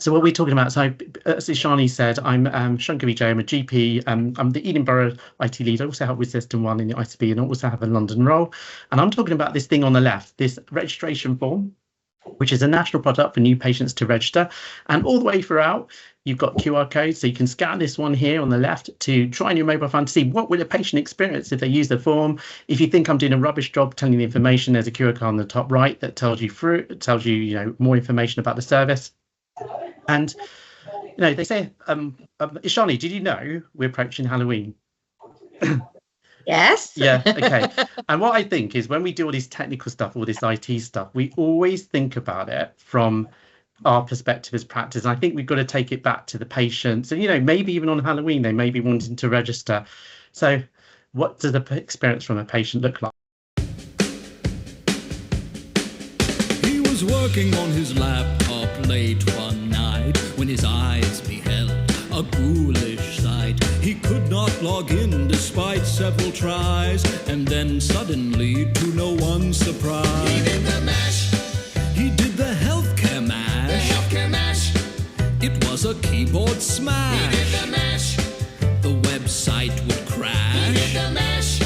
So what we're talking about, so as Shani said, I'm Shanker Vijay, I'm a GP, I'm the Edinburgh IT lead. I also help with System 1 in the ICB and also have a London role. And I'm talking about this thing on the left, this registration form, which is a national product for new patients to register. And all the way throughout, you've got QR codes. So you can scan this one here on the left to try on your mobile phone to see what will a patient experience if they use the form. If you think I'm doing a rubbish job telling you the information, there's a QR code on the top right that tells you more information about the service. And they say, Ishani, did you know we're approaching Halloween? Yes. Yeah. Okay. And what I think is when we do all this technical stuff, all this IT stuff, we always think about it from our perspective as practice. And I think we've got to take it back to the patients. And, maybe even on Halloween, they may be wanting to register. So what does the experience from a patient look like? He was working on his laptop late one night when his eyes beheld a ghoulish sight. He could not log in despite several tries, and then suddenly, to no one's surprise, he did the mash. He did the healthcare mash. The healthcare mash. It was a keyboard smash. He did the mash. The website would crash. He did the mash.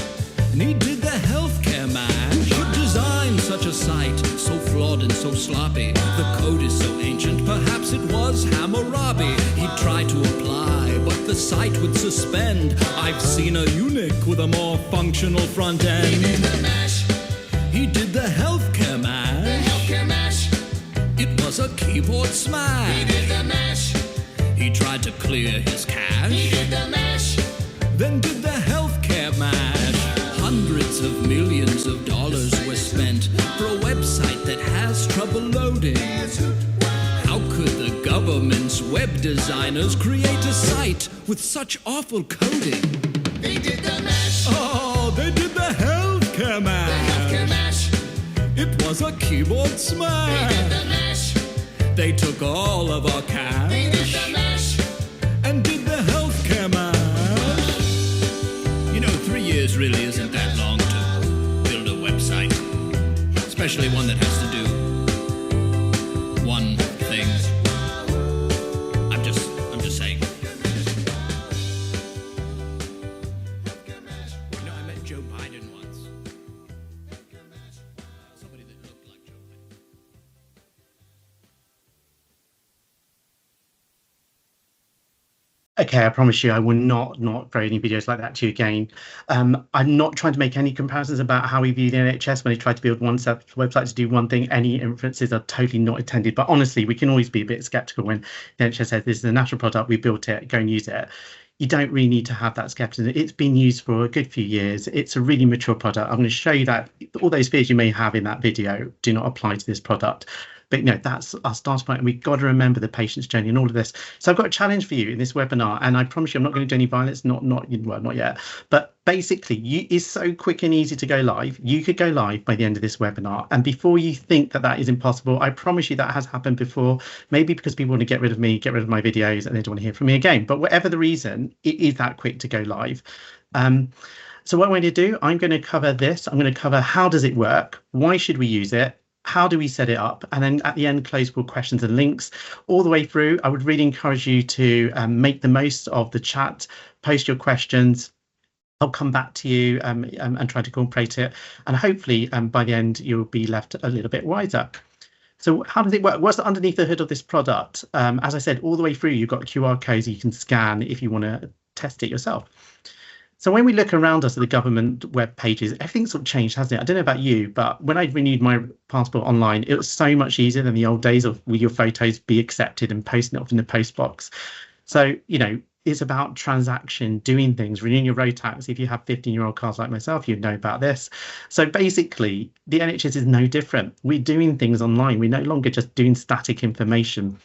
And he did the healthcare mash. Who designed such a site so flawed and so sloppy? The code is so ancient, perhaps it was Hammurabi. He tried to apply, but the site would suspend. I've seen a eunuch with a more functional front end. He did the mash. He did the healthcare mash. The healthcare mash. It was a keyboard smash. He did the mash. He tried to clear his cache. He did the mash. Then did the healthcare mash. Hundreds of millions of dollars were spent for a website that has trouble loading. How could the government's web designers create a site with such awful coding? They did the mash. Oh, they did the healthcare The mash. healthcare mash. It was a keyboard They smash. did the mash. They took all of our They did the cash mash. and did the healthcare mash. 3 years really isn't that long to build a website, especially one that has to do one thing. I'm just saying. I met Joe Biden once. Somebody that looked like Joe Biden. Okay, I promise you I will not throw any videos like that to you again. I'm not trying to make any comparisons about how we view the NHS when they try to build one website to do one thing. Any inferences are totally not intended. But honestly, we can always be a bit skeptical when the NHS says this is a national product, we built it, go and use it. You don't really need to have that skepticism. It's been used for a good few years. It's a really mature product. I'm going to show you that all those fears you may have in that video do not apply to this product. But that's our starting point, and we've got to remember the patient's journey and all of this. So I've got a challenge for you in this webinar, and I promise you I'm not going to do any violence, not yet. But basically, it's so quick and easy to go live. You could go live by the end of this webinar, and before you think that is impossible, I promise you that has happened before. Maybe because people want to get rid of me, get rid of my videos, and they don't want to hear from me again. But whatever the reason, it is that quick to go live. So what I'm going to do, I'm going to cover this. I'm going to cover how does it work, why should we use it, how do we set it up, and then at the end closable questions and links all the way through. I would really encourage you to make the most of the chat, post your questions. I'll come back to you and try to incorporate it, and hopefully by the end you'll be left a little bit wiser. So how does it work? What's underneath the hood of this product? As I said, all the way through you've got QR codes you can scan if you want to test it yourself. So when we look around us at the government web pages, everything's sort of changed, hasn't it? I don't know about you, but when I renewed my passport online, it was so much easier than the old days of will your photos be accepted and posting it off in the post box. So, it's about transaction, doing things, renewing your road tax. If you have 15-year-old cars like myself, you'd know about this. So basically, the NHS is no different. We're doing things online. We're no longer just doing static information.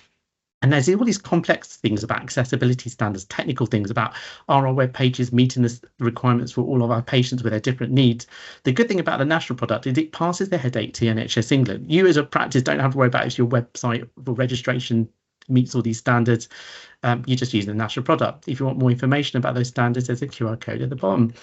And there's all these complex things about accessibility standards, technical things about are our web pages meeting the requirements for all of our patients with their different needs. The good thing about the national product is it passes the headache to the NHS England. You as a practice don't have to worry about if your website for registration meets all these standards. You just use the national product. If you want more information about those standards, there's a QR code at the bottom.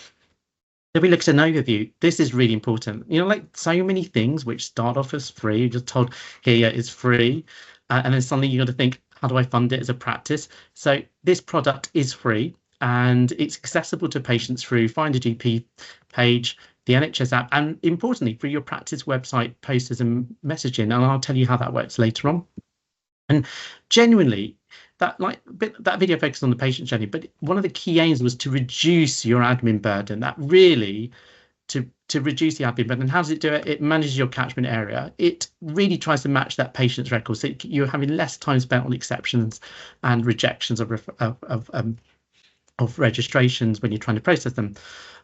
If we look at an overview, this is really important. Like so many things which start off as free, you're just told here it's free. And then suddenly you got to think, how do I fund it as a practice? So this product is free and it's accessible to patients through Find a GP page, the NHS app, and importantly, through your practice website, posters and messaging. And I'll tell you how that works later on. And genuinely, that video focused on the patient journey, but one of the key aims was to reduce your admin burden. That really to reduce the admin burden. And how does it do it? It manages your catchment area. It really tries to match that patient's records. So you're having less time spent on exceptions and rejections of registrations when you're trying to process them.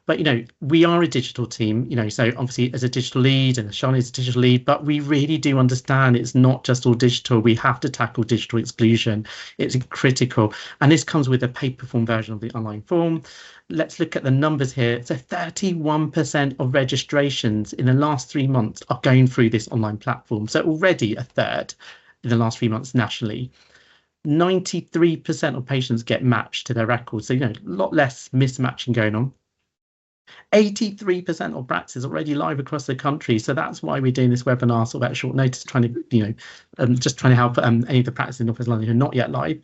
But, you know, we are a digital team, you know, so obviously as a digital lead, and Sean is a digital lead, but we really do understand it's not just all digital. We have to tackle digital exclusion. It's critical. And this comes with a paper form version of the online form. Let's look at the numbers here. So 31% of registrations in the last 3 months are going through this online platform. So already a third in the last 3 months nationally. 93% of patients get matched to their records. So, you know, a lot less mismatching going on. 83% of practices already live across the country. So that's why we're doing this webinar sort of at short notice, trying to, you know, just trying to help any of the practices in North West London who are not yet live.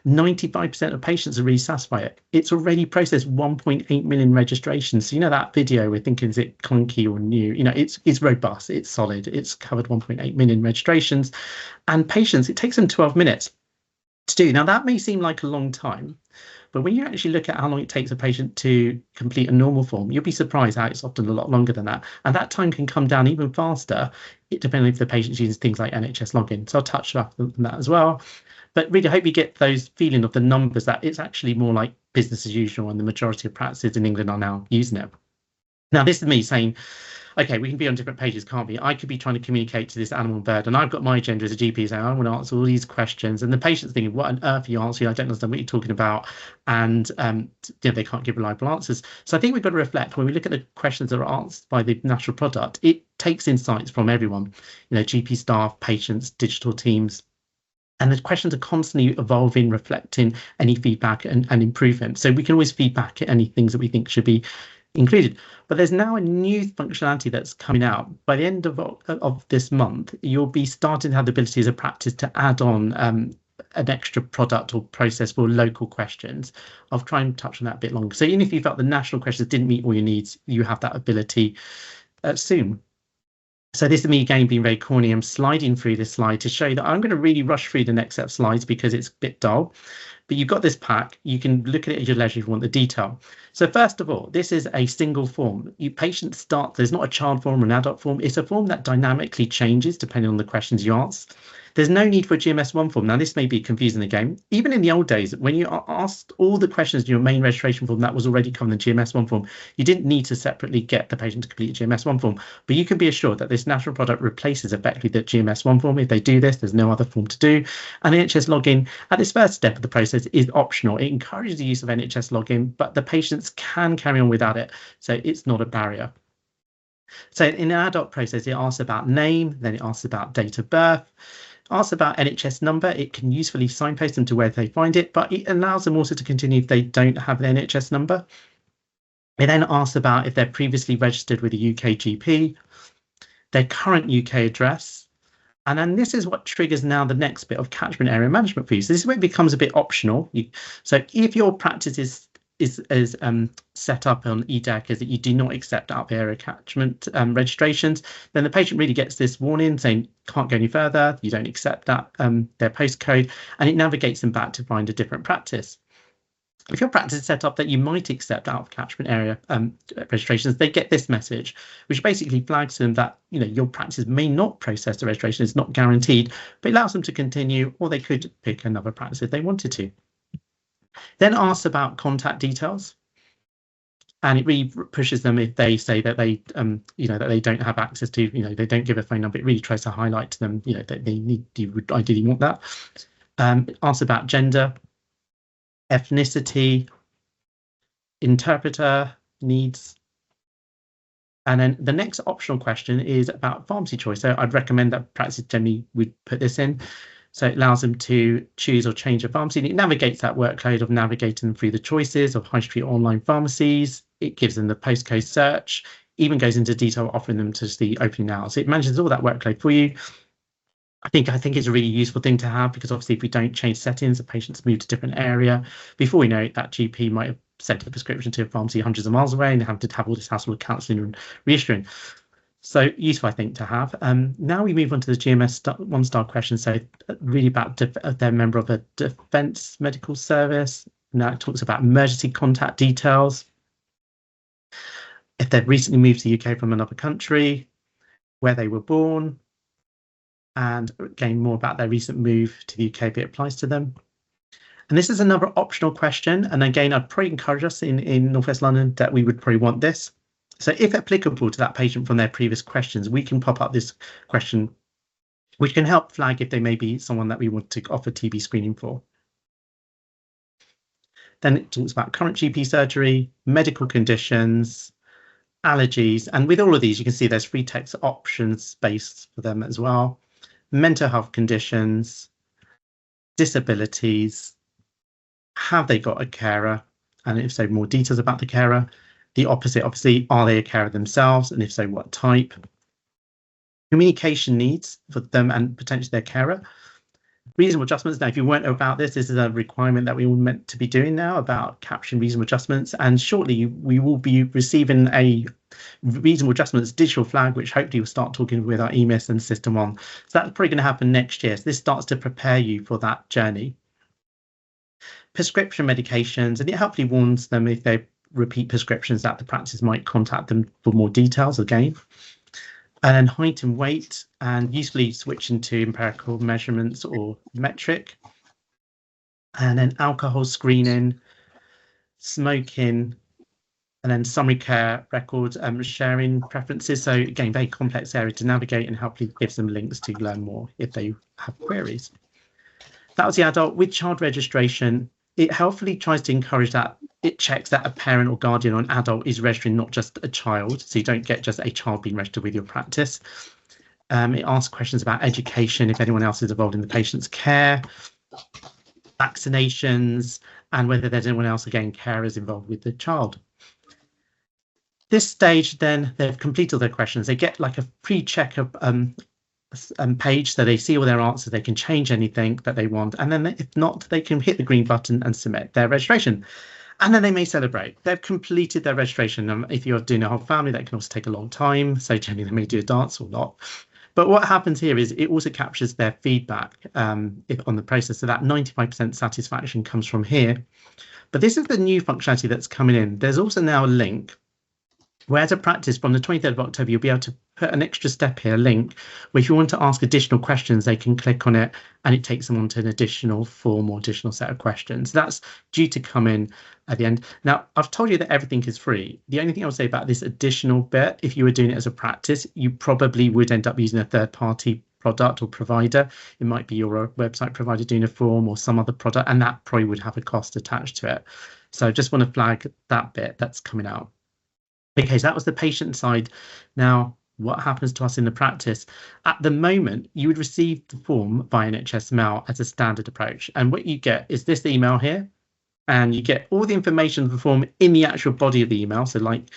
95% of patients are really satisfied it. It's already processed 1.8 million registrations. So, you know, that video we're thinking, is it clunky or new? You know, it's robust, it's solid, it's covered 1.8 million registrations. And patients, it takes them 12 minutes to do. Now, that may seem like a long time, but when you actually look at how long it takes a patient to complete a normal form, you'll be surprised how it's often a lot longer than that. And that time can come down even faster, depending if the patient's using things like NHS login. So I'll touch on that as well. But really, I hope you get those feeling of the numbers that it's actually more like business as usual, and the majority of practices in England are now using it. Now, this is me saying, okay, we can be on different pages, can't we? I could be trying to communicate to this animal bird, and I've got my agenda as a GP saying, I want to answer all these questions. And the patient's thinking, what on earth are you answering? I don't understand what you're talking about. And you know, they can't give reliable answers. So I think we've got to reflect when we look at the questions that are answered by the national product, it takes insights from everyone, you know, GP staff, patients, digital teams. And the questions are constantly evolving, reflecting any feedback and improvement. So we can always feedback at any things that we think should be included. But there's now a new functionality that's coming out. By the end of this month, you'll be starting to have the ability as a practice to add on an extra product or process for local questions. I'll try and touch on that a bit longer. So even if you felt the national questions didn't meet all your needs, you have that ability soon. So this is me again being very corny. I'm sliding through this slide to show you that I'm going to really rush through the next set of slides because it's a bit dull. But you've got this pack. You can look at it at your leisure if you want the detail. So first of all, this is a single form. Patients start, there's not a child form or an adult form. It's a form that dynamically changes depending on the questions you ask. There's no need for a GMS1 form. Now, this may be confusing again. Even in the old days, when you asked all the questions in your main registration form that was already covered in the GMS1 form, you didn't need to separately get the patient to complete a GMS1 form. But you can be assured that this national product replaces effectively the GMS1 form. If they do this, there's no other form to do. And NHS login at this first step of the process is optional. It encourages the use of NHS login, but the patients can carry on without it. So it's not a barrier. So in an adult process, it asks about name, then it asks about date of birth. Asks about NHS number. It can usefully signpost them to where they find it, but it allows them also to continue if they don't have an NHS number. It then asks about if they're previously registered with a UK GP, their current UK address, and then this is what triggers now the next bit of catchment area management for you. So this is where it becomes a bit optional. So if your practice is set up on EDEC is that you do not accept out of area catchment registrations, then the patient really gets this warning saying can't go any further, you don't accept that their postcode, and it navigates them back to find a different practice. If your practice is set up that you might accept out of catchment area registrations, they get this message, which basically flags to them that, you know, your practice may not process the registration, it's not guaranteed, but it allows them to continue, or they could pick another practice if they wanted to. Then asks about contact details, and it really pushes them if they say that they, you know, that they don't have access to, you know, they don't give a phone number. It really tries to highlight to them, you know, that they need, you would ideally want that. Asks about gender, ethnicity, interpreter needs, and then the next optional question is about pharmacy choice. So I'd recommend that practices generally would put this in. So it allows them to choose or change a pharmacy. And it navigates that workload of navigating them through the choices of high street online pharmacies. It gives them the postcode search, even goes into detail offering them to the opening hours. So it manages all that workload for you. I think it's a really useful thing to have, because obviously if we don't change settings, the patients move to a different area. Before we know it, that GP might have sent a prescription to a pharmacy hundreds of miles away and have to have all this hassle with counselling and reissuing. So useful, I think, to have. Now we move on to the GMS one-star question. So really about they're a member of a defence medical service. Now it talks about emergency contact details. If they've recently moved to the UK from another country, where they were born, and again, more about their recent move to the UK if it applies to them. And this is another optional question. And again, I'd probably encourage us in North West London that we would probably want this. So if applicable to that patient from their previous questions, we can pop up this question, which can help flag if they may be someone that we want to offer TB screening for. Then it talks about current GP surgery, medical conditions, allergies. And with all of these, you can see there's free text options space for them as well. Mental health conditions, disabilities, have they got a carer? And if so, more details about the carer. The opposite, obviously, are they a carer themselves? And if so, what type? Communication needs for them and potentially their carer. Reasonable adjustments. Now, if you weren't about this is a requirement that we all meant to be doing now about capturing reasonable adjustments. And shortly, we will be receiving a reasonable adjustments digital flag, which hopefully will start talking with our EMIS and System 1. So that's probably going to happen next year. So this starts to prepare you for that journey. Prescription medications, and it hopefully warns them if they repeat prescriptions that the practice might contact them for more details again. And then height and weight, and usefully switching to empirical measurements or metric. And then alcohol screening, smoking, and then summary care records, sharing preferences. So again, very complex area to navigate, and hopefully gives them links to learn more if they have queries. That was the adult. With child registration, it helpfully tries to encourage that it checks that a parent or guardian or an adult is registering, not just a child. So you don't get just a child being registered with your practice. It asks questions about education, if anyone else is involved in the patient's care, vaccinations, and whether there's anyone else, again, carers involved with the child. This stage, then they've completed their questions. They get like a pre-check page, so they see all their answers, they can change anything that they want, and then if not, they can hit the green button and submit their registration. And then they may celebrate. They've completed their registration. If you're doing a whole family, that can also take a long time. So generally, they may do a dance or not. But what happens here is it also captures their feedback on the process. So that 95% satisfaction comes from here. But this is the new functionality that's coming in. There's also now a link where, as a practice, from the 23rd of October, you'll be able to put an extra step here, link, where if you want to ask additional questions, they can click on it and it takes them onto an additional form or additional set of questions. That's due to come in at the end. Now, I've told you that everything is free. The only thing I would say about this additional bit, if you were doing it as a practice, you probably would end up using a third-party product or provider. It might be your website provider doing a form or some other product, and that probably would have a cost attached to it. So I just want to flag that bit that's coming out. Okay, so that was the patient side. Now, what happens to us in the practice? At the moment, you would receive the form via NHS Mail as a standard approach. And what you get is this email here, and you get all the information of the form in the actual body of the email, so like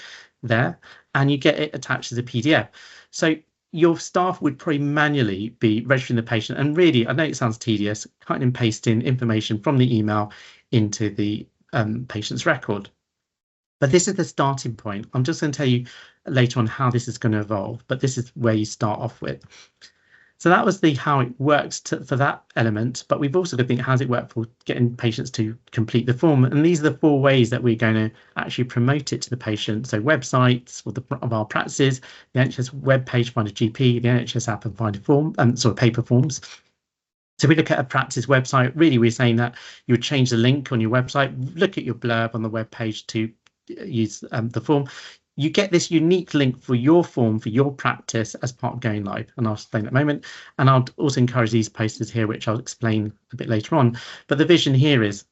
there, and you get it attached as a PDF. So your staff would probably manually be registering the patient. And really, I know it sounds tedious, cutting and pasting information from the email into the patient's record. But this is the starting point. I'm just going to tell you later on how this is going to evolve, but this is where you start off with. So that was the how it works for that element, but we've also got to think, how does it work for getting patients to complete the form? And these are the 4 ways that we're going to actually promote it to the patient. So websites of our practices, the NHS web page, find a GP, the NHS app and find a form, paper forms. So we look at a practice website, really we're saying that you would change the link on your website, look at your blurb on the web page to use the form. You get this unique link for your form for your practice as part of going live, and I'll explain in a moment. And I'll also encourage these posters here, which I'll explain a bit later on. But the vision here is,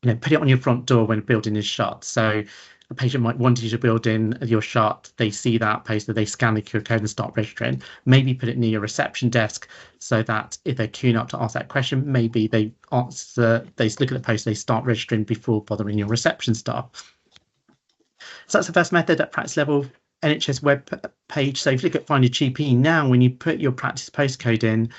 put it on your front door when a building is shut. So a patient might want you to build in your shut, they see that poster, they scan the QR code and start registering. Maybe put it near your reception desk so that if they're queuing up to ask that question, maybe they answer, they look at the poster, they start registering before bothering your reception staff. So that's the first method at practice level, NHS web page. So if you look at Find a GP now, when you put your practice postcode in,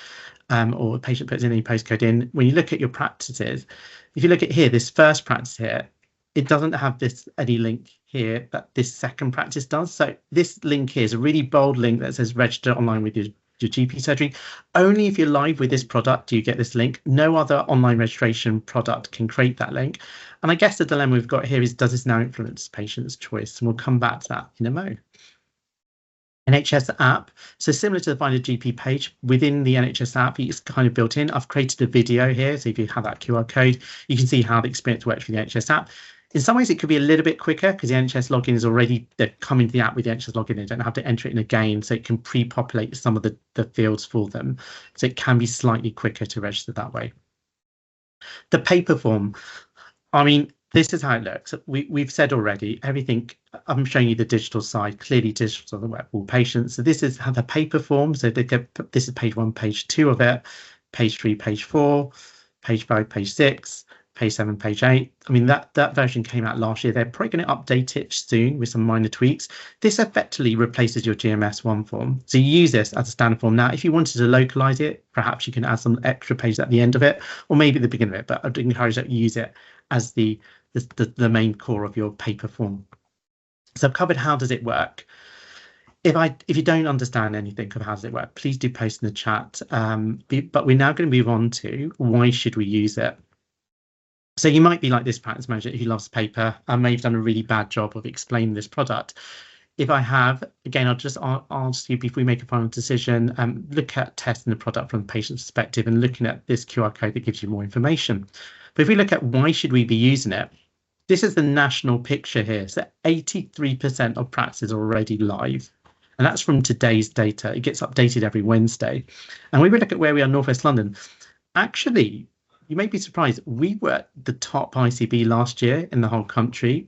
or a patient puts in any postcode in, when you look at your practices, if you look at here, this first practice here, it doesn't have this any link here that this second practice does. So this link here is a really bold link that says register online with your GP surgery. Only if you're live with this product do you get this link. No other online registration product can create that link. And I guess the dilemma we've got here is, does this now influence patients' choice? And we'll come back to that in a moment. NHS app. So similar to the Find a GP page, within the NHS app, it's kind of built in. I've created a video here. So if you have that QR code, you can see how the experience works with the NHS app. In some ways, it could be a little bit quicker because the NHS login is already, they're coming to the app with the NHS login. They don't have to enter it in again. So it can pre-populate some of the fields for them. So it can be slightly quicker to register that way. The paper form. I mean, this is how it looks. We've said already, everything, I'm showing you the digital side, clearly digital on the web for patients. So this is how the paper form. So they get, this is page 1, page 2 of it, page 3, page 4, page 5, page 6, page 7, page 8. I mean, that version came out last year. They're probably going to update it soon with some minor tweaks. This effectively replaces your GMS1 form. So you use this as a standard form. Now, if you wanted to localize it, perhaps you can add some extra pages at the end of it, or maybe at the beginning of it, but I'd encourage that you use it as the main core of your paper form. So I've covered how does it work. If you don't understand anything of how does it work, please do post in the chat. But we're now going to move on to why should we use it. So you might be like this practice manager who loves paper and may have done a really bad job of explaining this product. If I have, again, I'll just ask you before we make a final decision, look at testing the product from the patient's perspective and looking at this QR code that gives you more information. But if we look at why should we be using it, this is the national picture here. So 83% of practices are already live. And that's from today's data. It gets updated every Wednesday. And when we look at where we are, North West London, actually, you may be surprised, we were the top ICB last year in the whole country.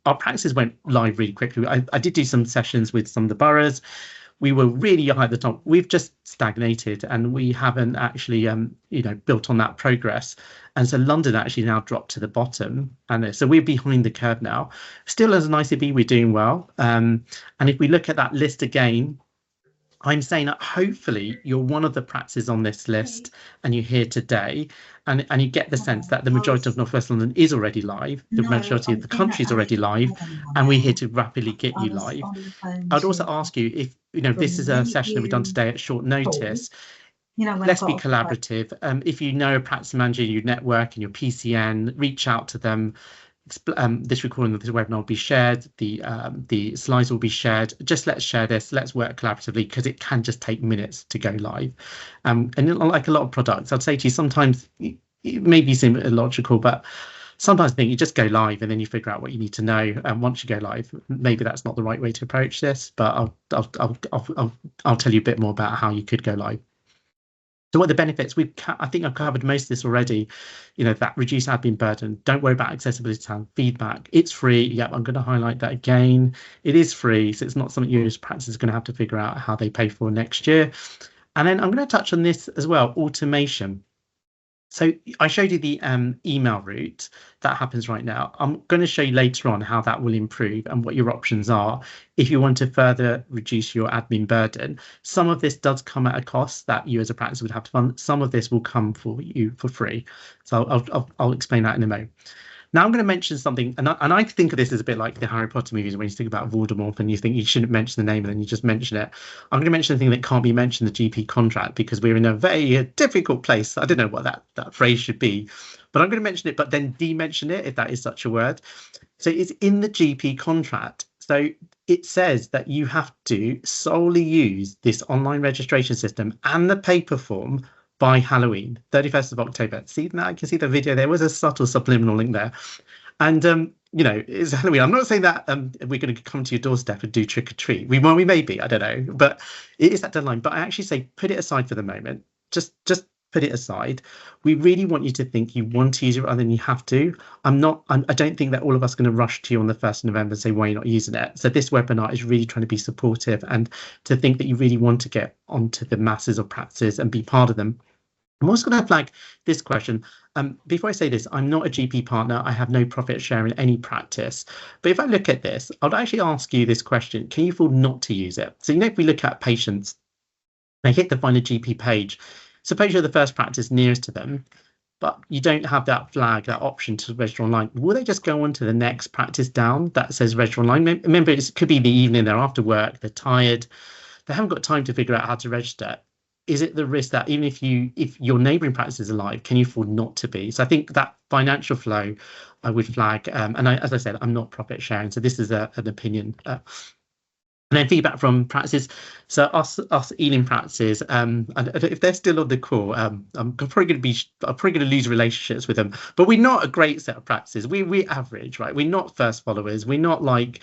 Our practices went live really quickly. I did do some sessions with some of the boroughs. We were really high at the top. We've just stagnated and we haven't actually, built on that progress. And so London actually now dropped to the bottom. And so we're behind the curve now. Still, as an ICB, we're doing well. And if we look at that list again, I'm saying that hopefully you're one of the practices on this list and you're here today and you get the sense that the majority of North West London is already live, the majority of the country is already live, and we're here to rapidly get you live. I'd also ask you if, this is a session that we've done today at short notice, let's be collaborative. If you know a practice manager, your network and your PCN, reach out to them. This recording of this webinar will be shared, the slides will be shared. Just let's share this, let's work collaboratively because it can just take minutes to go live. And like a lot of products, I'd say to you, sometimes it may seem illogical, but sometimes I think you just go live and then you figure out what you need to know. And once you go live, maybe that's not the right way to approach this, but I'll tell you a bit more about how you could go live. So what are the benefits? I think I've covered most of this already. That reduced admin burden. Don't worry about accessibility time. Feedback. It's free. Yep, I'm going to highlight that again. It is free, so it's not something you as practice is going to have to figure out how they pay for next year. And then I'm going to touch on this as well, automation. So I showed you the email route that happens right now. I'm going to show you later on how that will improve and what your options are if you want to further reduce your admin burden. Some of this does come at a cost that you as a practice would have to fund. Some of this will come for you for free. So I'll explain that in a moment. Now I'm going to mention something, and I think of this as a bit like the Harry Potter movies when you think about Voldemort and you think you shouldn't mention the name and then you just mention it. I'm going to mention a thing that can't be mentioned, the GP contract, because we're in a very difficult place. I don't know what that phrase should be, but I'm going to mention it, but then de-mention it if that is such a word. So it's in the GP contract. So it says that you have to solely use this online registration system and the paper form by Halloween, 31st of October. See, now I can see the video. There was a subtle subliminal link there. And, it's Halloween. I'm not saying that we're going to come to your doorstep and do trick or treat. We may be, I don't know. But it is that deadline. But I actually say put it aside for the moment. Just put it aside. We really want you to think you want to use it rather than you have to. I don't think that all of us are going to rush to you on the 1st of November and say, why are you not using it? So this webinar is really trying to be supportive and to think that you really want to get onto the masses of practices and be part of them. I'm also going to flag this question. Before I say this, I'm not a GP partner. I have no profit share in any practice. But if I look at this, I'd actually ask you this question. Can you afford not to use it? So, if we look at patients, they hit the Find a GP page. suppose you're the first practice nearest to them, but you don't have that flag, that option to register online. Will they just go on to the next practice down that says register online? Remember, it could be the evening, they're after work, they're tired, they haven't got time to figure out how to register. Is it the risk that even if your neighbouring practice is alive, can you afford not to be? So I think that financial flow I would flag. As I said, I'm not profit sharing, so this is an opinion. And then feedback from practices. So us Ealing practices, if they're still on the call, I'm probably going to lose relationships with them. But we're not a great set of practices. We're average, right? We're not first followers. We're not like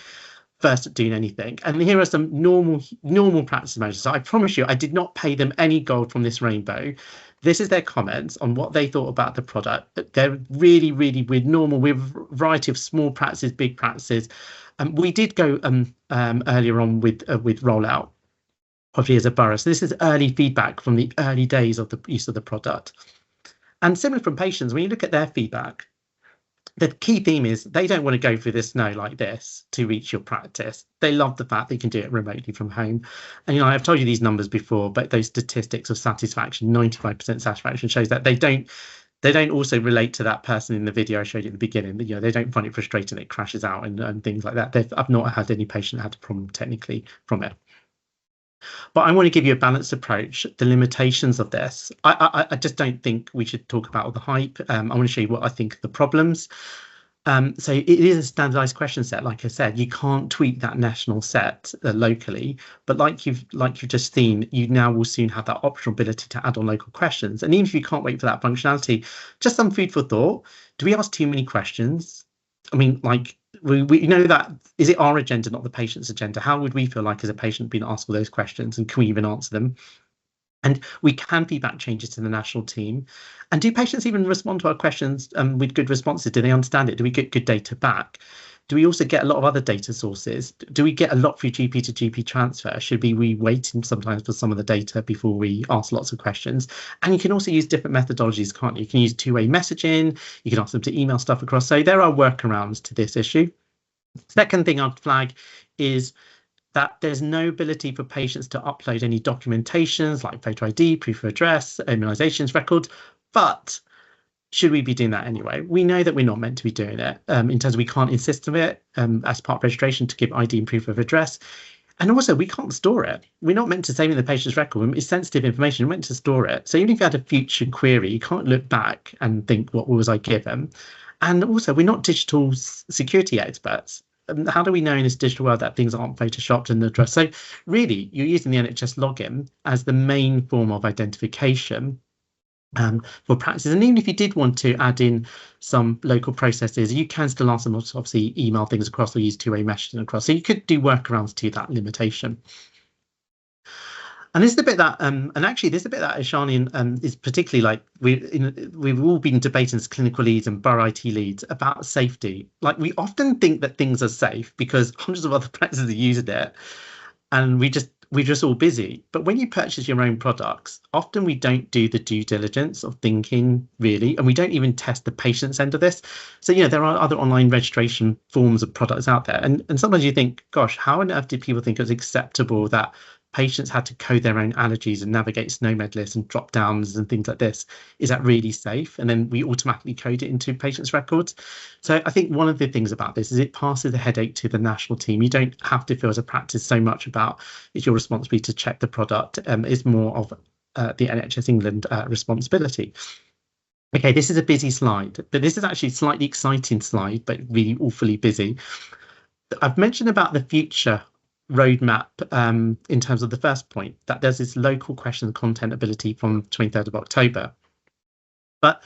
first at doing anything. And here are some normal practice managers. So I promise you, I did not pay them any gold from this rainbow. This is their comments on what they thought about the product. They're really, really weird, normal. We have a variety of small practices, big practices. We did go earlier on with rollout, obviously as a borough. So this is early feedback from the early days of the use of the product. And similar from patients, when you look at their feedback, the key theme is they don't want to go through the snow like this to reach your practice. They love the fact they can do it remotely from home. And, I've told you these numbers before, but those statistics of satisfaction, 95% satisfaction, shows that they don't also relate to that person in the video I showed you at the beginning. They don't find it frustrating, it crashes out and things like that. I've not had any patient had a problem technically from it. But I want to give you a balanced approach, the limitations of this. I just don't think we should talk about all the hype. I want to show you what I think the problems. So it is a standardized question set. Like I said, you can't tweak that national set locally, but like you've just seen, you now will soon have that optional ability to add on local questions. And even if you can't wait for that functionality, just some food for thought. Do we ask too many questions? I mean, like we know that, is it our agenda, not the patient's agenda? How would we feel like as a patient being asked all those questions, and can we even answer them? And we can feedback changes to the national team. And do patients even respond to our questions with good responses? Do they understand it? Do we get good data back? Do we also get a lot of other data sources? Do we get a lot through GP to GP transfer? Should we be waiting sometimes for some of the data before we ask lots of questions? And you can also use different methodologies, can't you? You can use two-way messaging. You can ask them to email stuff across. So there are workarounds to this issue. Second thing I'd flag is that there's no ability for patients to upload any documentations like photo ID, proof of address, immunisations records. But should we be doing that anyway? We know that we're not meant to be doing it in terms of we can't insist on it as part of registration to give ID and proof of address. And also, we can't store it. We're not meant to save in the patient's record. It's sensitive information. We're meant to store it. So even if you had a future query, you can't look back and think, what was I given? And also, we're not digital security experts. How do we know in this digital world that things aren't photoshopped and addressed? So really, you're using the NHS login as the main form of identification for practices. And even if you did want to add in some local processes, you can still ask them to obviously email things across or use two-way messaging across. So you could do workarounds to that limitation. And this is the bit that, and actually this is the bit that Ishani is particularly like, we've all been debating as clinical leads and borough IT leads about safety. Like, we often think that things are safe because hundreds of other practices are using it, and we're just all busy. But when you purchase your own products, often we don't do the due diligence of thinking really, and we don't even test the patient's end of this. So, there are other online registration forms of products out there. And sometimes you think, gosh, how on earth did people think it was acceptable that patients had to code their own allergies and navigate SNOMED lists and drop downs and things like this? Is that really safe? And then we automatically code it into patients' records. So I think one of the things about this is it passes the headache to the national team. You don't have to feel as a practice so much about it's your responsibility to check the product. It's more of the NHS England responsibility. Okay, this is a busy slide, but this is actually a slightly exciting slide, but really awfully busy. I've mentioned about the future roadmap in terms of the first point, that there's this local question content ability from 23rd of October. But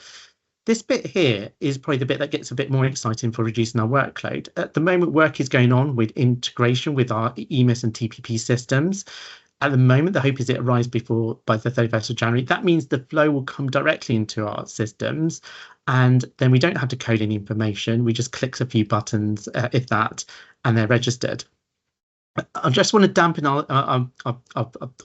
this bit here is probably the bit that gets a bit more exciting for reducing our workload. At the moment, work is going on with integration with our EMIS and TPP systems. At the moment, the hope is it arrives by the 31st of January. That means the flow will come directly into our systems, and then we don't have to code any information. We just click a few buttons, if that, and they're registered. I just want to dampen our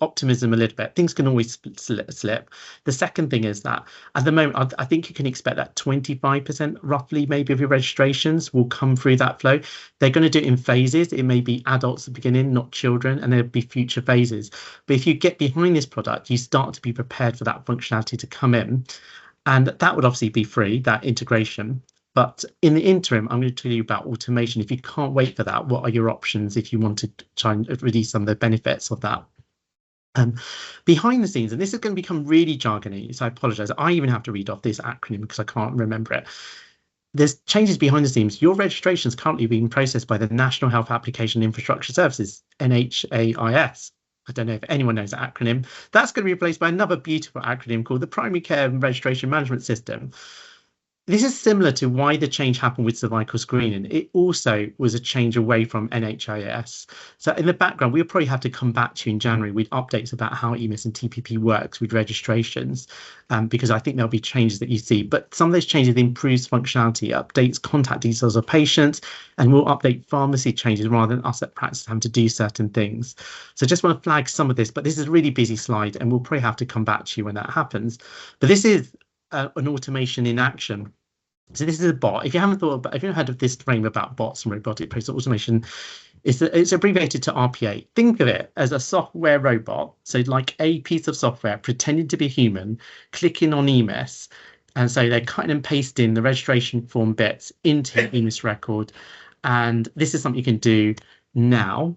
optimism a little bit. Things can always slip. The second thing is that at the moment, I think you can expect that 25% roughly, maybe, of your registrations will come through that flow. They're going to do it in phases. It may be adults at the beginning, not children, and there'll be future phases. But if you get behind this product, you start to be prepared for that functionality to come in. And that would obviously be free, that integration. But in the interim, I'm going to tell you about automation. If you can't wait for that, what are your options if you want to try and release some of the benefits of that? Behind the scenes, and this is going to become really jargony, so I apologize. I even have to read off this acronym because I can't remember it. There's changes behind the scenes. Your registration is currently being processed by the National Health Application Infrastructure Services, NHAIS. I don't know if anyone knows that acronym. That's going to be replaced by another beautiful acronym called the Primary Care and Registration Management System. This is similar to why the change happened with cervical screening. It also was a change away from NHIS. So in the background, we'll probably have to come back to you in January with updates about how EMIS and TPP works with registrations, because I think there'll be changes that you see. But some of those changes improves functionality, updates contact details of patients, and will update pharmacy changes rather than us at practice having to do certain things. So just want to flag some of this, but this is a really busy slide, and we'll probably have to come back to you when that happens. But this is an automation in action. So this is a bot. If you haven't heard of this frame about bots and robotic process automation, it's abbreviated to RPA. Think of it as a software robot. So like a piece of software pretending to be human, clicking on EMIS. And so they're cutting and pasting the registration form bits into your EMIS record. And this is something you can do now.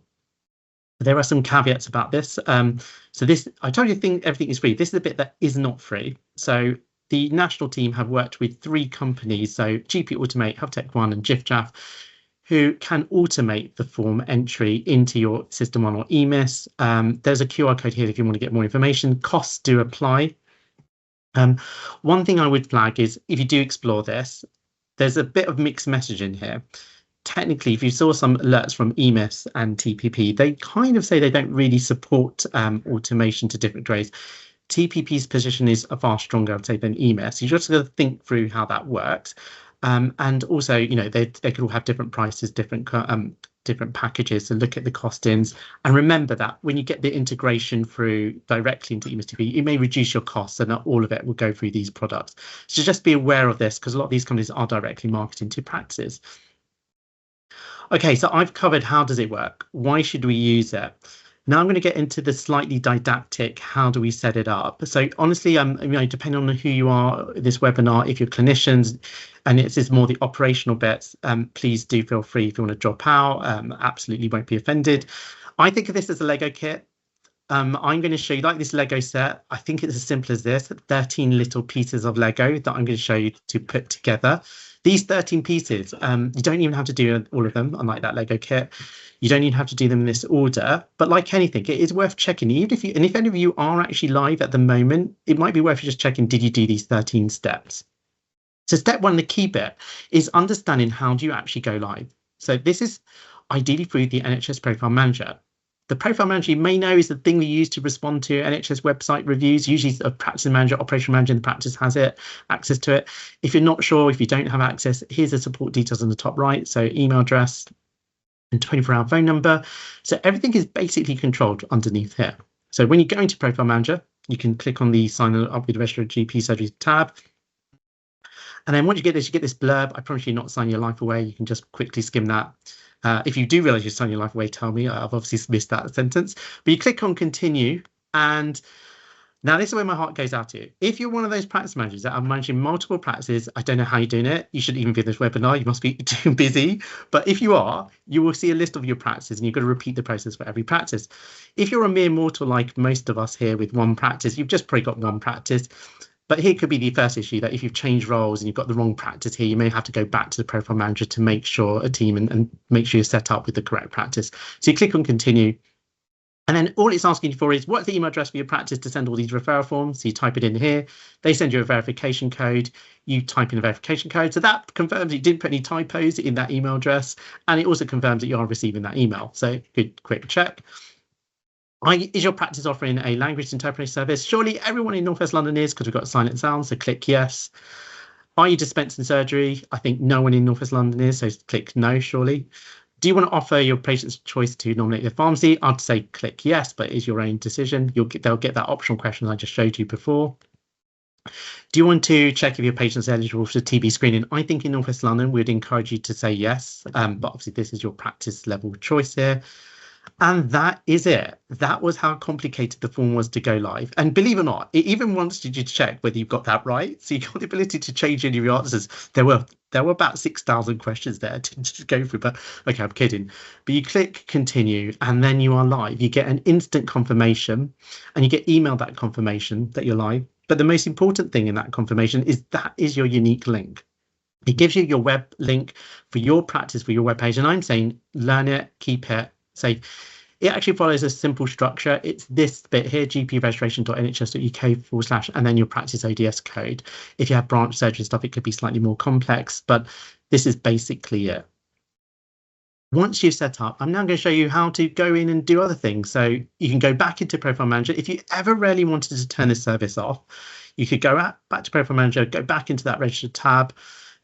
There are some caveats about this. So this, I told you everything is free. This is a bit that is not free. So the national team have worked with 3 companies, so GP Automate, HealthTech One, and JIFJAF, who can automate the form entry into your System 1 or EMIS. There's a QR code here if you want to get more information. Costs do apply. One thing I would flag is if you do explore this, there's a bit of mixed messaging here. Technically, if you saw some alerts from EMIS and TPP, they kind of say they don't really support automation to different degrees. TPP's position is far stronger, I'd say, than EMIS. You just got to think through how that works. And also, you know, they could all have different prices, different packages. So look at the costings. And remember that when you get the integration through directly into EMIS TPP, it may reduce your costs and not all of it will go through these products. So just be aware of this because a lot of these companies are directly marketing to practices. Okay, so I've covered how does it work? Why should we use it? Now I'm going to get into the slightly didactic, how do we set it up? So honestly, you know, depending on who you are, this webinar, if you're clinicians and it's more the operational bits, please do feel free if you want to drop out, absolutely won't be offended. I think of this as a Lego kit. I'm going to show you like this Lego set. I think it's as simple as this, 13 little pieces of Lego that I'm going to show you to put together. These 13 pieces, you don't even have to do all of them, unlike that Lego kit. You don't even have to do them in this order, but like anything, it is worth checking. Even if if any of you are actually live at the moment, it might be worth just checking, did you do these 13 steps? So step 1, the key bit, is understanding how do you actually go live. So this is ideally through the NHS Profile Manager. The Profile Manager, you may know, is the thing we use to respond to NHS website reviews. Usually a practice manager, operational manager in the practice has access to it. If you're not sure, if you don't have access, here's the support details on the top right. So email address and 24-hour phone number. So everything is basically controlled underneath here. So when you go into Profile Manager, you can click on the Sign Up with Registered GP Surgery tab. And then once you get this blurb. I promise you not sign your life away. You can just quickly skim that. If you do realize you're signing your life away, tell me. I've obviously missed that sentence. But you click on Continue. And now this is where my heart goes out to you. If you're one of those practice managers that are managing multiple practices, I don't know how you're doing it. You shouldn't even be in this webinar. You must be too busy. But if you are, you will see a list of your practices and you've got to repeat the process for every practice. If you're a mere mortal like most of us here with one practice, you've just probably got one practice. But here could be the first issue that if you've changed roles and you've got the wrong practice here, you may have to go back to the Profile Manager to make sure a team and make sure you're set up with the correct practice. So you click on Continue. And then all it's asking you for is what's the email address for your practice to send all these referral forms. So you type it in here. They send you a verification code. You type in a verification code. So that confirms you didn't put any typos in that email address. And it also confirms that you are receiving that email. So good, quick check. Is your practice offering a language interpretation service? Surely everyone in North West London is, because we've got silent sound, so click yes. Are you dispensing surgery? I think no one in North West London is, so click no, surely. Do you want to offer your patients choice to nominate their pharmacy? I'd say click yes, but it's your own decision. They'll get that optional question I just showed you before. Do you want to check if your patient's eligible for TB screening? I think in North West London, we'd encourage you to say yes, but obviously this is your practice level choice here. And that is it. That was how complicated the form was to go live. And believe it or not, it even wants you to check whether you've got that right. So you've got the ability to change any of your answers. There were about 6,000 questions there to go through, but okay, I'm kidding. But you click continue and then you are live. You get an instant confirmation and you get emailed that confirmation that you're live. But the most important thing in that confirmation is that is your unique link. It gives you your web link for your practice, for your web page. And I'm saying learn it, keep it safe. It actually follows a simple structure. It's this bit here, gpregistration.nhs.uk / and then your practice ODS code. If you have branch surgery stuff, it could be slightly more complex, but this is basically it. Once you've set up, I'm now going to show you how to go in and do other things. So you can go back into Profile Manager. If you ever really wanted to turn this service off, you could go back to Profile Manager, go back into that Register tab.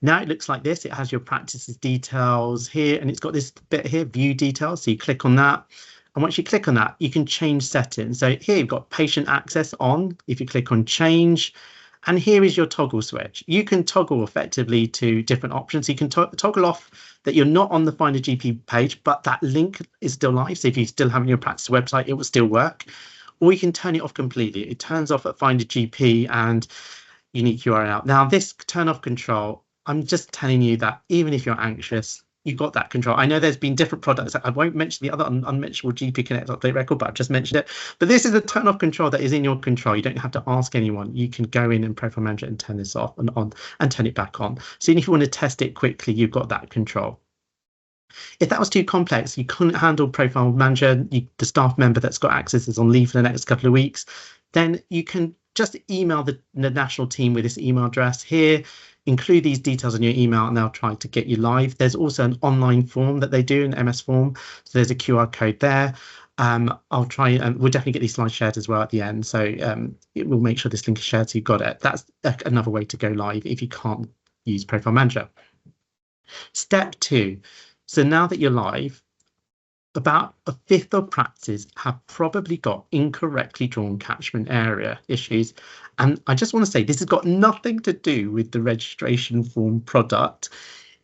Now it looks like this. It has your practice's details here, and it's got this bit here, View Details. So you click on that. And once you click on that, you can change settings. So here you've got patient access on. If you click on change, and here is your toggle switch. You can toggle effectively to different options. You can toggle off that you're not on the Find a GP page, but that link is still live. So if you still have your practice website, it will still work. Or you can turn it off completely. It turns off at Find a GP and unique URL. Now this turn off control, I'm just telling you that even if you're anxious, you've got that control. I know there's been different products. I won't mention the other unmentionable GP Connect update record, but I've just mentioned it. But this is a turn off control that is in your control. You don't have to ask anyone. You can go in and Profile Manager and turn this off and on and turn it back on. So if you want to test it quickly, you've got that control. If that was too complex, you couldn't handle Profile Manager, the staff member that's got access is on leave for the next couple of weeks, then you can just email the national team with this email address here, include these details in your email, and they'll try to get you live. There's also an online form that they do, an MS form. So there's a QR code there. I'll try and we'll definitely get these slides shared as well at the end. So it will make sure this link is shared so you've got it. That's another way to go live if you can't use Profile Manager. Step 2. So now that you're live, about a fifth of practices have probably got incorrectly drawn catchment area issues. And I just want to say this has got nothing to do with the registration form product.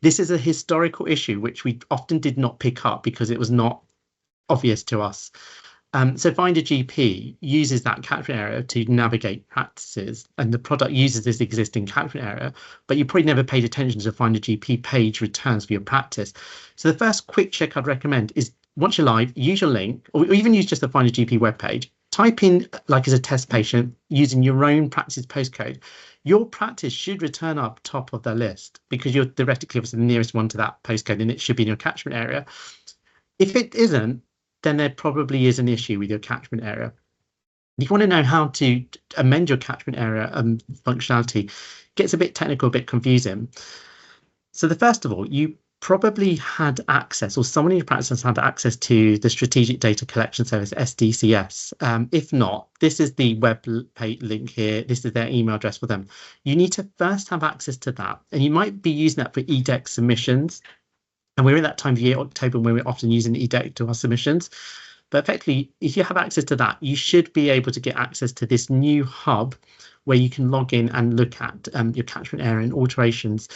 This is a historical issue which we often did not pick up because it was not obvious to us. So Find a GP uses that catchment area to navigate practices, and the product uses this existing catchment area, but you probably never paid attention to Find a GP page returns for your practice. So the first quick check I'd recommend is once you're live, use your link, or even use just the Find a GP webpage. Type in, like as a test patient, using your own practice postcode. Your practice should return up top of the list because you're theoretically obviously the nearest one to that postcode, and it should be in your catchment area. If it isn't, then there probably is an issue with your catchment area. If you want to know how to amend your catchment area functionality, it gets a bit technical, a bit confusing. So first of all, you probably had access, or someone in your practice has had access to the Strategic Data Collection Service, SDCS. If not, this is the web page link here. This is their email address for them. You need to first have access to that, and you might be using that for EDEC submissions. And we're in that time of year, October, when we're often using EDEC to our submissions. But effectively, if you have access to that, you should be able to get access to this new hub where you can log in and look at your catchment area and alterations.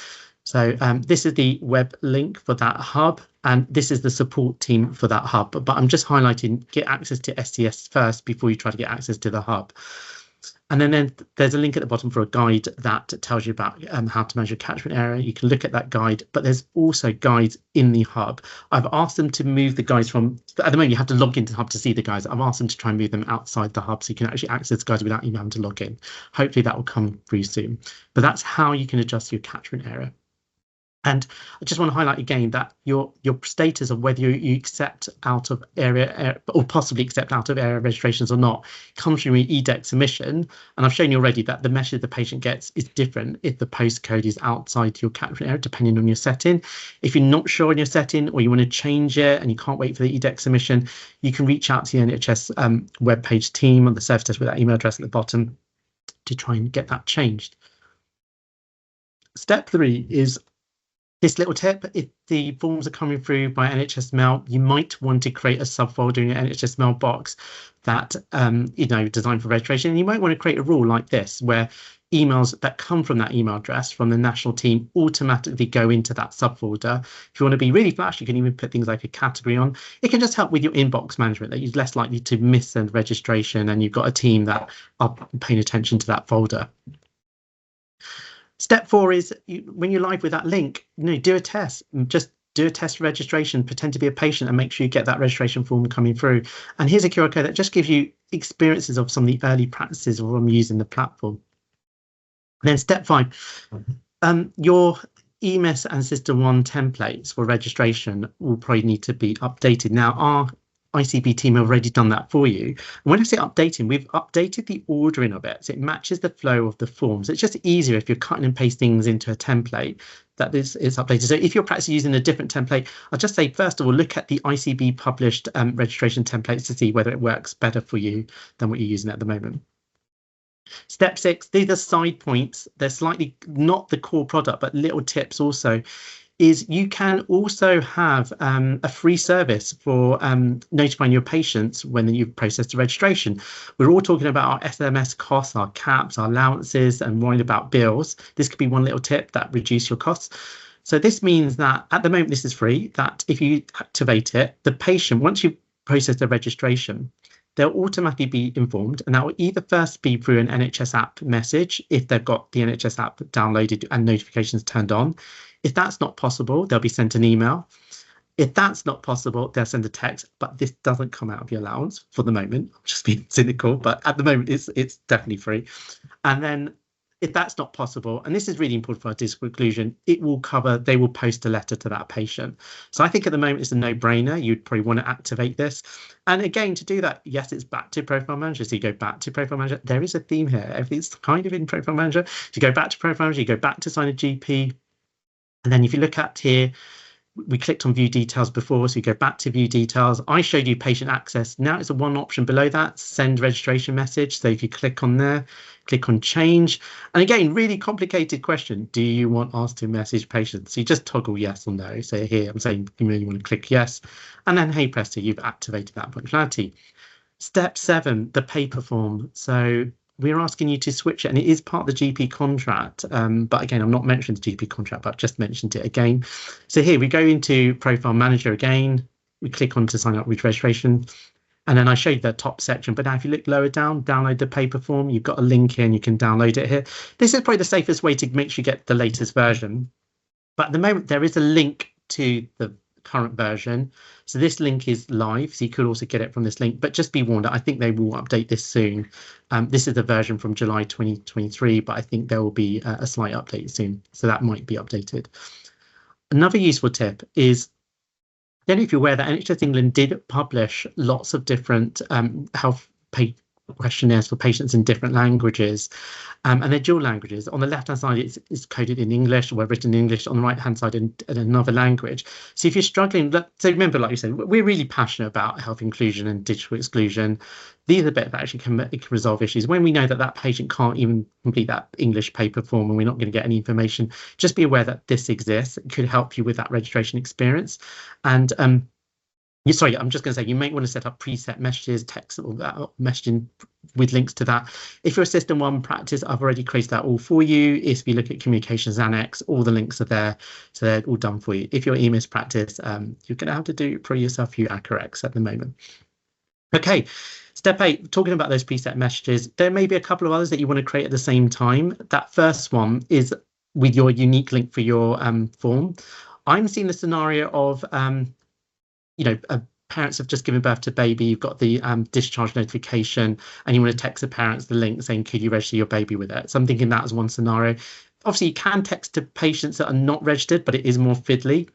So this is the web link for that hub, and this is the support team for that hub. But I'm just highlighting, get access to STS first before you try to get access to the hub. And then there's a link at the bottom for a guide that tells you about how to measure catchment area. You can look at that guide, but there's also guides in the hub. I've asked them to move the guides from, at the moment you have to log into the hub to see the guides. I've asked them to try and move them outside the hub so you can actually access guides without even having to log in. Hopefully that will come through soon. But that's how you can adjust your catchment area. And I just want to highlight again that your status of whether you accept out of area or possibly accept out of area registrations or not comes from your EDEC submission. And I've shown you already that the message the patient gets is different if the postcode is outside your catchment area, depending on your setting. If you're not sure on your setting or you want to change it and you can't wait for the EDEC submission, you can reach out to the NHS webpage team on the service desk with that email address at the bottom to try and get that changed. Step 3 is This little tip, if the forms are coming through by NHS Mail, you might want to create a subfolder in your NHS Mail box that, designed for registration. And you might want to create a rule like this, where emails that come from that email address from the national team automatically go into that subfolder. If you want to be really flash, you can even put things like a category on. It can just help with your inbox management, that you're less likely to miss a registration and you've got a team that are paying attention to that folder. Step 4 is when you're live with that link, do a test. Just do a test registration, pretend to be a patient and make sure you get that registration form coming through. And here's a QR code that just gives you experiences of some of the early practices from using the platform. And then step 5, your EMIS and System 1 templates for registration will probably need to be updated. Now, our ICB team have already done that for you. And when I say updating, we've updated the ordering of it, so it matches the flow of the forms. It's just easier if you're cutting and pasting things into a template that is updated. So if you're practicing using a different template, I'll just say, first of all, look at the ICB published registration templates to see whether it works better for you than what you're using at the moment. Step 6, these are side points. They're slightly not the core product, but little tips also. Is you can also have a free service for notifying your patients when you've processed the registration. We're all talking about our SMS costs, our caps, our allowances, and worrying about bills. This could be one little tip that reduce your costs. So this means that at the moment, this is free, that if you activate it, the patient, once you process the registration, they'll automatically be informed, and that will either first be through an NHS app message if they've got the NHS app downloaded and notifications turned on. If that's not possible, they'll be sent an email. If that's not possible, they'll send a text, but this doesn't come out of your allowance for the moment. I'm just being cynical, but at the moment it's definitely free. And then if that's not possible, and this is really important for our disclosure, they will post a letter to that patient. So I think at the moment it's a no-brainer. You'd probably want to activate this. And again, to do that, yes, it's back to Profile Manager. So you go back to Profile Manager. There is a theme here. Everything's kind of in Profile Manager. So you go back to Profile Manager, you go back to Sign a GP. And then if you look at here, we clicked on view details before, so you go back to view details. I showed you patient access. Now it's a one option below that, send registration message. So if you click on there, click on change. And again, really complicated question. Do you want us to message patients? So you just toggle yes or no. So here I'm saying you really want to click yes. And then hey presto, you've activated that functionality. Step 7, the paper form. So we're asking you to switch it, and it is part of the GP contract. But again, I'm not mentioning the GP contract, but I've just mentioned it again. So here we go into Profile Manager again. We click on to sign up with registration. And then I showed the top section. But now if you look lower down, download the paper form, you've got a link here and you can download it here. This is probably the safest way to make sure you get the latest version. But at the moment, there is a link to the current version. So this link is live, so you could also get it from this link, but just be warned, I think they will update this soon. This is the version from July 2023, but I think there will be a slight update soon, so that might be updated. Another useful tip is, I don't know if you're aware that NHS England did publish lots of different health questionnaires for patients in different languages, and they're dual languages. On the left hand side it's coded in English, or written in English. On the right hand side in another language. So if you're struggling, so remember, like you said, we're really passionate about health inclusion and digital exclusion. These are the bits that actually can resolve issues. When we know that that patient can't even complete that English paper form and we're not going to get any information, just be aware that this exists. It could help you with that registration experience. And sorry, I'm just going to say you may want to set up preset messages, text, or messaging with links to that. If you're a System 1 practice, I've already created that all for you. If you look at Communications Annex, all the links are there, so they're all done for you. If you're EMIS practice, you're going to have to do for yourself a few ACCAREX at the moment. Okay, step 8, talking about those preset messages, there may be a couple of others that you want to create at the same time. That first one is with your unique link for your form. I'm seeing the scenario of parents have just given birth to baby, you've got the discharge notification, and you want to text the parents the link saying, could you register your baby with it? So I'm thinking that as one scenario. Obviously, you can text to patients that are not registered, but it is more fiddly.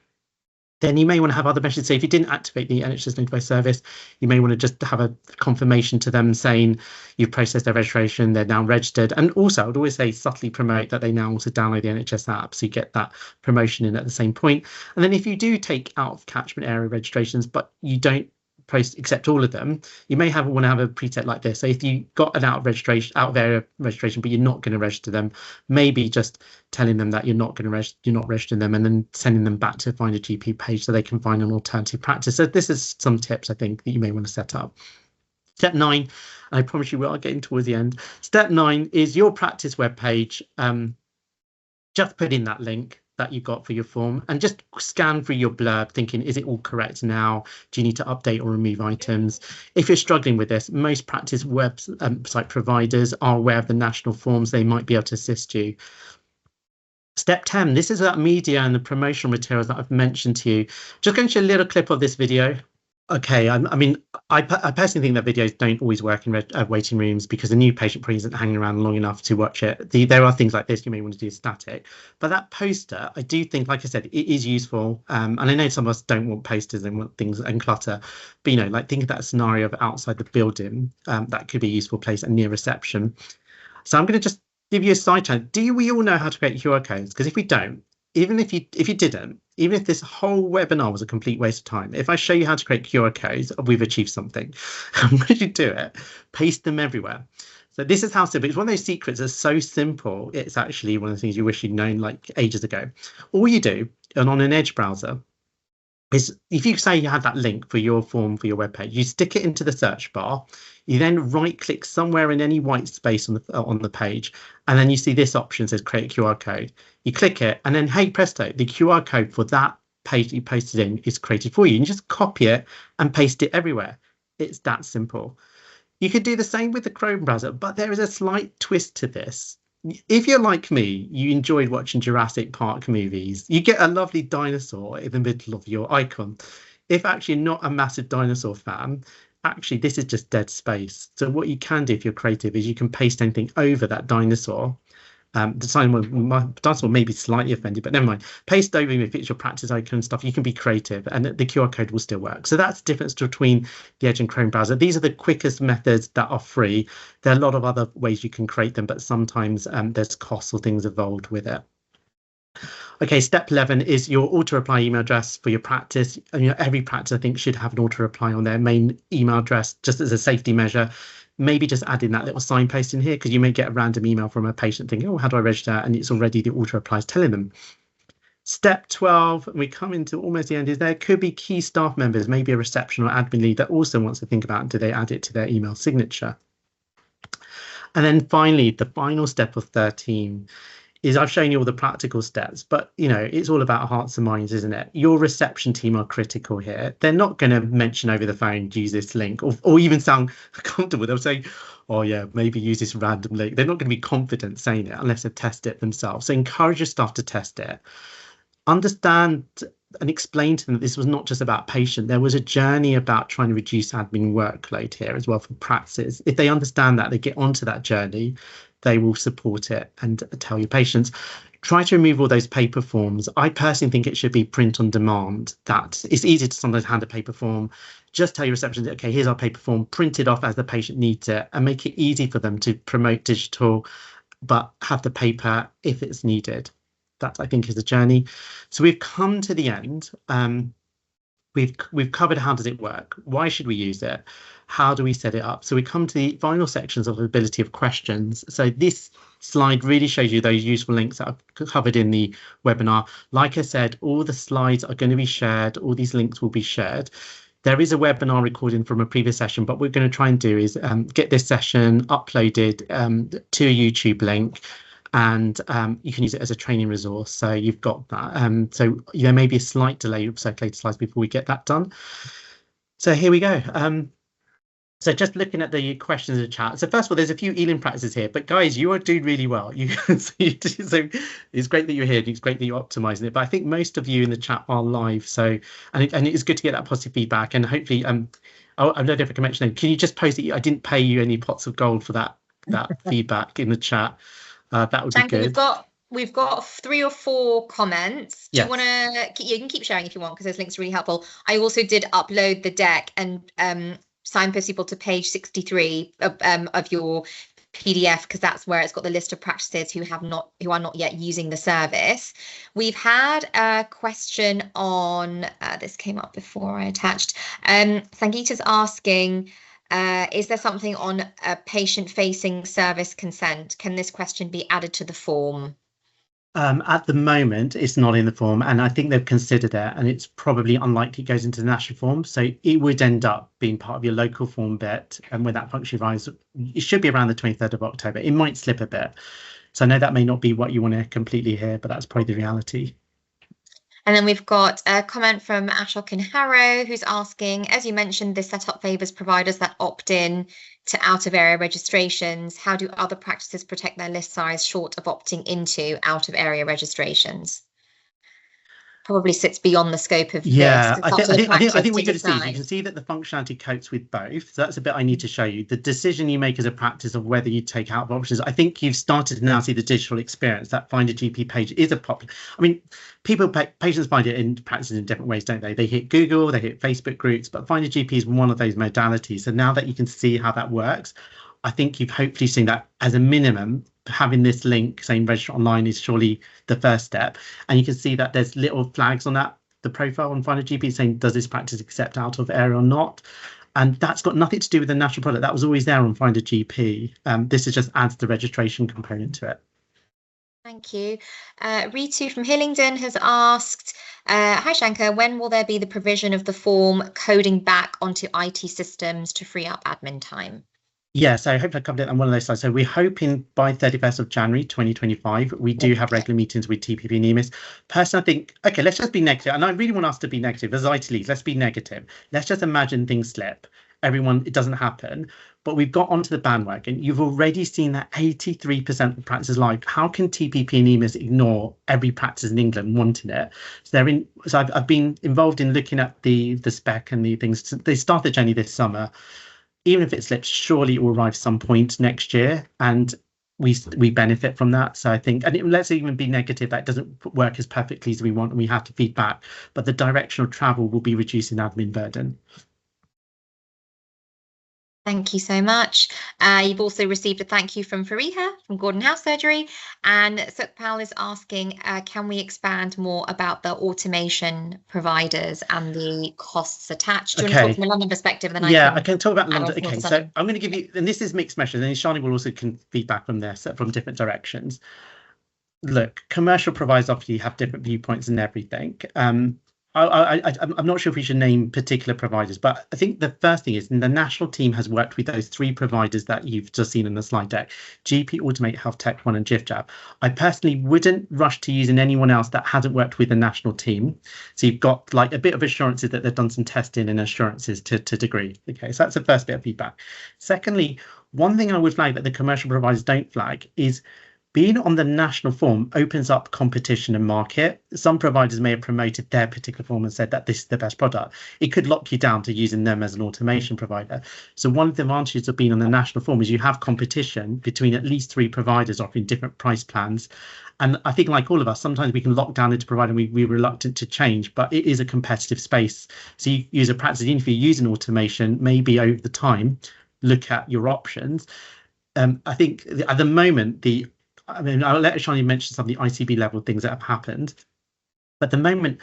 Then you may want to have other messages. So if you didn't activate the NHS Notify service, you may want to just have a confirmation to them saying you've processed their registration, they're now registered. And also, I would always say subtly promote that they now also download the NHS app, so you get that promotion in at the same point. And then if you do take out of catchment area registrations, but you don't accept all of them, you may want to have a preset like this. So if you got an out of area registration, but you're not going to register them, maybe just telling them that you're not registering them, and then sending them back to find a GP page so they can find an alternative practice. So this is some tips I think that you may want to set up. Step 9, I promise you we are getting towards the end. Step 9 is your practice webpage. Just put in that link that you got for your form and just scan through your blurb thinking, is it all correct now? Do you need to update or remove items? If you're struggling with this, most practice website providers are aware of the national forms. They might be able to assist you. Step 10, this is that media and the promotional materials that I've mentioned to you. Just going to show a little clip of this video. Okay, I personally think that videos don't always work in waiting rooms because the new patient probably isn't hanging around long enough to watch it. There are things like this you may want to do static, but that poster, I do think, like I said, it is useful. And I know some of us don't want posters and want things and clutter, but like think of that scenario of outside the building. That could be a useful place and near reception. So I'm going to just give you a side challenge. Do we all know how to create QR codes? Because if we don't, even if you didn't, even if this whole webinar was a complete waste of time, if I show you how to create QR codes, we've achieved something. When you do it, paste them everywhere. So this is how simple. It's one of those secrets that's so simple. It's actually one of the things you wish you'd known like ages ago. All you do, and on an Edge browser, is if you say you had that link for your form for your webpage, you stick it into the search bar. You then right-click somewhere in any white space on the page, and then you see this option says create QR code. You click it, and then hey presto, the QR code for that page that you posted in is created for you. You just copy it and paste it everywhere. It's that simple. You could do the same with the Chrome browser, but there is a slight twist to this. If you're like me, you enjoyed watching Jurassic Park movies, you get a lovely dinosaur in the middle of your icon. If actually you're not a massive dinosaur fan, actually this is just dead space. So what you can do if you're creative is you can paste anything over that dinosaur. My dinosaur may be slightly offended, but never mind. Paste over if it's your practice icon and stuff. You can be creative and the QR code will still work. So that's the difference between the Edge and Chrome browser. These are the quickest methods that are free. There are a lot of other ways you can create them, but sometimes there's costs or things involved with it. Okay, step 11 is your auto reply email address for your practice. And every practice I think should have an auto reply on their main email address just as a safety measure. Maybe just add in that little signpost in here because you may get a random email from a patient thinking, oh, how do I register? And it's already the auto replies telling them. Step 12, and we come into almost the end, is there could be key staff members, maybe a reception or admin lead that also wants to think about, do they add it to their email signature? And then finally, the final step of 13 is I've shown you all the practical steps, but it's all about hearts and minds, isn't it? Your reception team are critical here. They're not going to mention over the phone, use this link, or even sound comfortable. They'll say, oh yeah, maybe use this random link. They're not going to be confident saying it unless they've tested it themselves. So encourage your staff to test it. Understand and explain to them that this was not just about patient. There was a journey about trying to reduce admin workload here as well for practices. If they understand that, they get onto that journey, they will support it and tell your patients. Try to remove all those paper forms. I personally think it should be print on demand. That it's easy to sometimes hand a paper form. Just tell your receptionist, okay, here's our paper form, print it off as the patient needs it, and make it easy for them to promote digital, but have the paper if it's needed. That I think is the journey. So we've come to the end. We've covered how does it work? Why should we use it? How do we set it up? So we come to the final sections of ability of questions. So this slide really shows you those useful links that I've covered in the webinar. Like I said, all the slides are going to be shared. All these links will be shared. There is a webinar recording from a previous session, but what we're going to try and do is get this session uploaded to a YouTube link. And you can use it as a training resource. So you've got that. So there may be a slight delay of circulated slides before we get that done. So here we go. So just looking at the questions in the chat. So first of all, there's a few Ealing practices here, but guys, you are doing really well. So it's great that you're here. It's great that you're optimizing it. But I think most of you in the chat are live. So and it's good to get that positive feedback. And hopefully, I don't know if I can mention them. Can you just post it? I didn't pay you any pots of gold for that feedback in the chat. That would be good. We've got 3 or 4 comments. Do Yes. you want to? You can keep sharing if you want, because those links are really helpful. I also did upload the deck and signpost people to page 63 of your PDF, because that's where it's got the list of practices who are not yet using the service. We've had a question on this came up before I attached. Sangeeta's asking, is there something on a patient-facing service consent? Can this question be added to the form? At the moment, it's not in the form, and I think they've considered it, and it's probably unlikely it goes into the national form. So it would end up being part of your local form bit, and when that function arrives, it should be around the 23rd of October. It might slip a bit. So I know that may not be what you want to completely hear, but that's probably the reality. And then we've got a comment from Ashok in Harrow, who's asking, as you mentioned, this setup favours providers that opt in to out-of-area registrations. How do other practices protect their list size short of opting into out-of-area registrations? Probably sits beyond the scope of this. I think what you can see is you can see that the functionality copes with both. So that's a bit I need to show you. The decision you make as a practice of whether you take out of options. I think you've started to now see the digital experience. That Find a GP page is a popular. I mean, patients find it in practices in different ways, don't they? They hit Google, they hit Facebook groups, but Find a GP is one of those modalities. So now that you can see how that works, I think you've hopefully seen that as a minimum. Having this link saying register online is surely the first step, and you can see that there's little flags on that the profile on Find a GP saying does this practice accept out of area or not, and that's got nothing to do with the national product. That was always there on Find a GP. This is just adds the registration component to it. Thank you. Ritu from Hillingdon has asked, hi Shanker, when will there be the provision of the form coding back onto IT systems to free up admin time? Yeah, so I hope I covered it on one of those slides. So we're hoping by 31st of January 2025, we do have regular meetings with TPP and EMIS. Personally, I think, okay, let's just be negative. And I really want us to be negative. As IT leads, let's be negative. Let's just imagine things slip. It doesn't happen. But we've got onto the bandwagon. You've already seen that 83% of practices live. How can TPP and EMIS ignore every practice in England wanting it? So I've been involved in looking at the spec and the things. They started the journey this summer. Even if it slips, surely it will arrive some point next year, and we benefit from that. So I think, and let's even be negative, that doesn't work as perfectly as we want, and we have to feed back. But the direction of travel will be reducing admin burden. Thank you so much. You've also received a thank you from Fariha from Gordon House Surgery, and Sukhpal is asking, can we expand more about the automation providers and the costs attached? Do you want to talk from a London perspective? Then I can talk about London. Okay, so I'm going to give you, and this is mixed measures, and Shani will also can feedback from this from different directions. Look, commercial providers obviously have different viewpoints and everything. I'm not sure if we should name particular providers, but I think the first thing is the national team has worked with those three providers that you've just seen in the slide deck, GP Automate, Health Tech One and JIFJAB. I personally wouldn't rush to using anyone else that hasn't worked with the national team. So you've got like a bit of assurances that they've done some testing and assurances to degree. Okay, so that's the first bit of feedback. Secondly, one thing I would flag that the commercial providers don't flag is being on the national form opens up competition and market. Some providers may have promoted their particular form and said that this is the best product. It could lock you down to using them as an automation provider. So one of the advantages of being on the national form is you have competition between at least three providers offering different price plans. And I think like all of us, sometimes we can lock down into provider and we're reluctant to change, but it is a competitive space. So you use a practice, even if you're using automation, maybe over the time, look at your options. I think at the moment, I'll let Shani mention some of the ICB level things that have happened. But at the moment,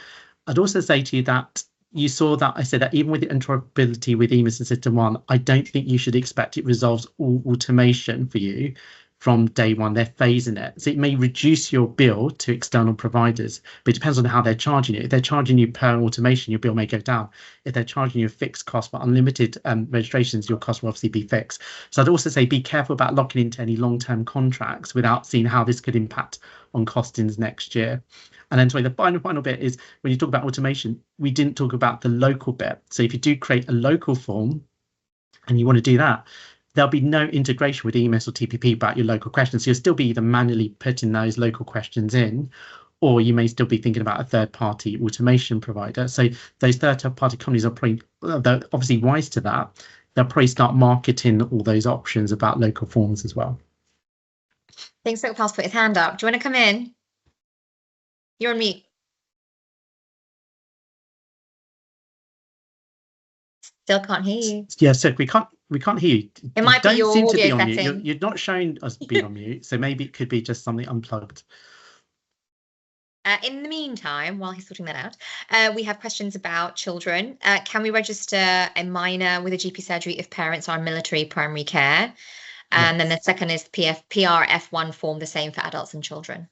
I'd also say to you that you saw that I said that even with the interoperability with EMIS and System 1, I don't think you should expect it resolves all automation for you from day one. They're phasing it. So it may reduce your bill to external providers, but it depends on how they're charging you. If they're charging you per automation, your bill may go down. If they're charging you a fixed cost for unlimited registrations, your cost will obviously be fixed. So I'd also say be careful about locking into any long-term contracts without seeing how this could impact on costings next year. And then sorry, the final bit is when you talk about automation, we didn't talk about the local bit. So if you do create a local form and you want to do that, there'll be no integration with EMIS or TPP about your local questions. So you'll still be either manually putting those local questions in, or you may still be thinking about a third-party automation provider. So those third-party companies are probably, they're obviously wise to that. They'll probably start marketing all those options about local forms as well. I think Sukhpal's put his hand up. Do you want to come in? You're on mute. Still can't hear you. Yeah, so we can't hear you. It might be your seem to be audio on mute. setting. You're not showing us being on mute, so maybe it could be just something unplugged. In the meantime, while he's sorting that out, we have questions about children. Can we register a minor with a GP surgery if parents are in military primary care? And then the second is PRF1 form, the same for adults and children.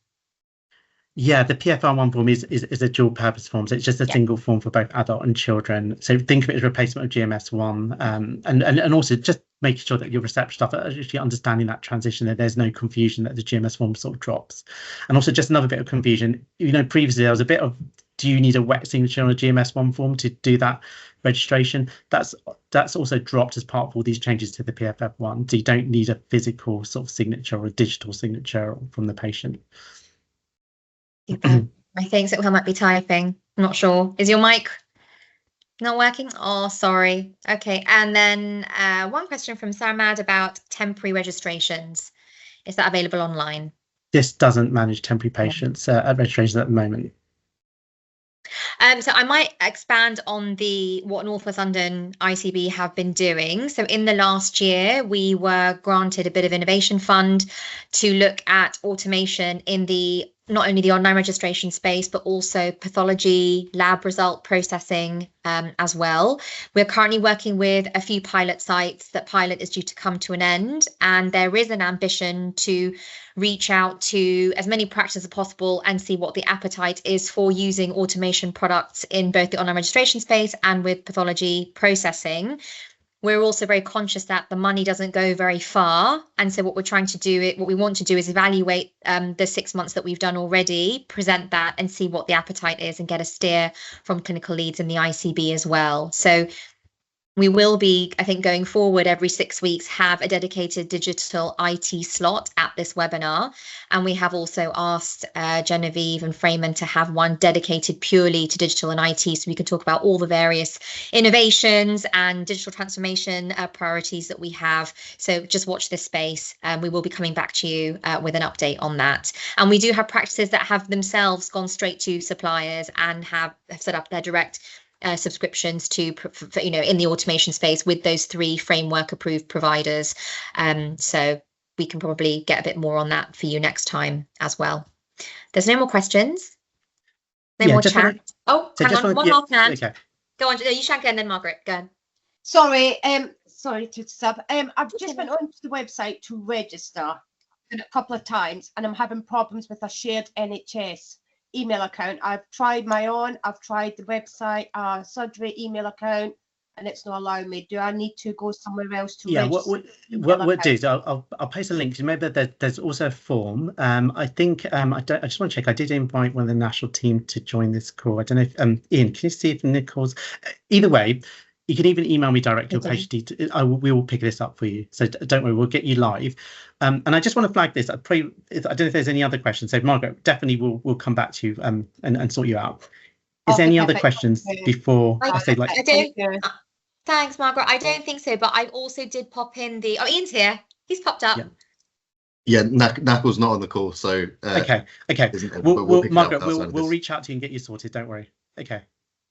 Yeah, the PFR1 form is a dual purpose form, so it's just a single form for both adult and children. So think of it as replacement of GMS1, and also just making sure that your reception staff are actually understanding that transition, that there's no confusion, that the GMS form sort of drops. And also just another bit of confusion, previously there was a bit of, do you need a wet signature on a GMS1 form to do that registration? That's also dropped as part of all these changes to the PFF1, so you don't need a physical sort of signature or a digital signature from the patient. I think so. I might be typing. I'm not sure. Is your mic not working? Oh, sorry. Okay. And then one question from Saramad about temporary registrations. Is that available online? This doesn't manage temporary patients registrations at the moment. So I might expand on what North West London ICB have been doing. So in the last year, we were granted a bit of innovation fund to look at automation in not only the online registration space, but also pathology, lab result processing as well. We're currently working with a few pilot sites. That pilot is due to come to an end, and there is an ambition to reach out to as many practices as possible and see what the appetite is for using automation products in both the online registration space and with pathology processing. We're also very conscious that the money doesn't go very far. And so what we want to do is evaluate the 6 months that we've done already, present that and see what the appetite is and get a steer from clinical leads in the ICB as well. So we will be, I think, going forward every 6 weeks, have a dedicated digital IT slot at this webinar. And we have also asked Genevieve and Freeman to have one dedicated purely to digital and IT, so we can talk about all the various innovations and digital transformation priorities that we have. So just watch this space. We will be coming back to you with an update on that. And we do have practices that have themselves gone straight to suppliers and have set up their direct subscriptions to in the automation space with those 3 framework approved providers, so we can probably get a bit more on that for you next time as well. There's no more questions, no more chat. Hang on, one last hand. Okay. Go on, you Shanker and then Margaret, go ahead. Sorry to sub. I've just went onto the website to register a couple of times, and I'm having problems with a shared NHS email account. I've tried my own, I've tried the website, surgery email account, and it's not allowing me. Do I need to go somewhere else to register? What do is I'll post a link. Remember that there's also a form. I think I just want to check. I did invite one of the national team to join this call. I don't know if Ian, can you see if Nicole's either way? You can even email me directly or patient details. We will pick this up for you. So don't worry, we'll get you live. And I just want to flag this. I don't know if there's any other questions. So Margaret, definitely we'll come back to you and sort you out. Is there any other questions before I say like? Thanks, Margaret. I don't think so, but I also did pop in Ian's here. He's popped up. Yeah, Knuckles not on the call, so okay. Margaret, we'll reach out to you and get you sorted. Don't worry. Okay.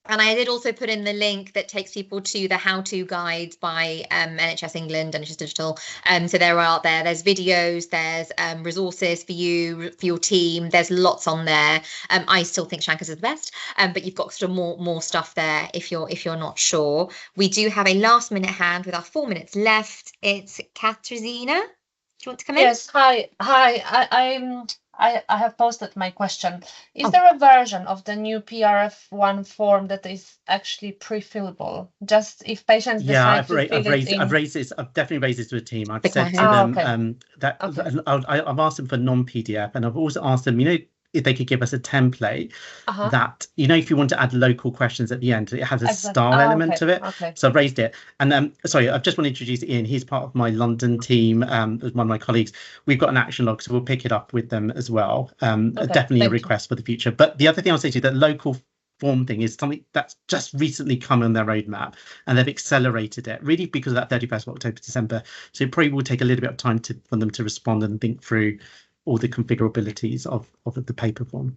And I did also put in the link that takes people to the how-to guides by NHS England and NHS Digital. So there's videos, there's resources for you, for your team. There's lots on there. I still think Shanker's is the best, but you've got sort of more stuff there if you're not sure. We do have a last-minute hand with our 4 minutes left. It's Katarzyna. Do you want to come in? Yes. Hi. I have posted my question. Is there a version of the new PRF1 form that is actually pre-fillable? Just if patients decide I've raised this. I've definitely raised this with a team. I've said to them that I've asked them for non-PDF, and I've also asked them, if they could give us a template that, if you want to add local questions at the end, it has a style element to it. So I've raised it. And sorry, I've just want to introduce Ian. He's part of my London team, one of my colleagues. We've got an action log, so we'll pick it up with them as well. Definitely a request for the future. But the other thing I'll say to you, that local form thing is something that's just recently come on their roadmap, and they've accelerated it really because of that 31st of October, December. So it probably will take a little bit of time for them to respond and think through all the configurabilities of the paper form.